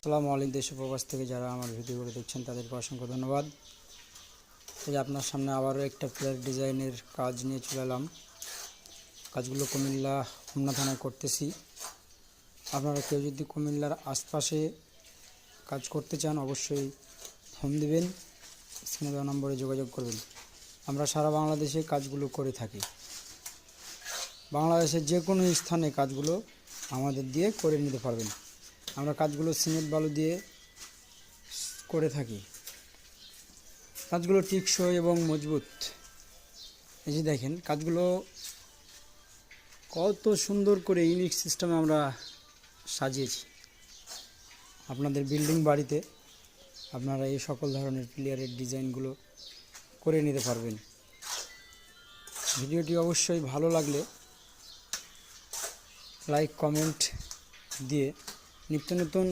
আসসালামু আলাইকুম। দেশ ও প্রবাস থেকে যারা আমার ভিডিওগুলো দেখছেন তাদেরকে অসংখ্য ধন্যবাদ। এই যে আপনার সামনে আবারও একটা ফ্ল্যাট ডিজাইনের কাজ নিয়ে চলে এলাম। কাজগুলো কুমিল্লা হোমনা থানায় করতেছি। আপনারা কেউ যদি কুমিল্লার আশপাশে কাজ করতে চান অবশ্যই ফোন দিবেন, স্ক্রিনে দেওয়া নম্বরে যোগাযোগ করবেন। আমরা সারা বাংলাদেশে কাজগুলো করে থাকি। বাংলাদেশের যে কোনো স্থানে কাজগুলো আমাদের দিয়ে করে নিতে পারবেন। আমরা কাজগুলো সিমেন্ট বালু দিয়ে করে থাকি। কাজগুলো টেকসই এবং মজবুত। এই যে দেখেন কাজগুলো কত সুন্দর করে ইউনিক সিস্টেমে আমরা সাজিয়েছি। আপনাদের বিল্ডিং বাড়িতে আপনারা এই সকল ধরনের প্লেয়ারের ডিজাইনগুলো করে নিতে পারবেন। ভিডিওটি অবশ্যই ভালো লাগলে লাইক কমেন্ট দিয়ে নিত্য নতুন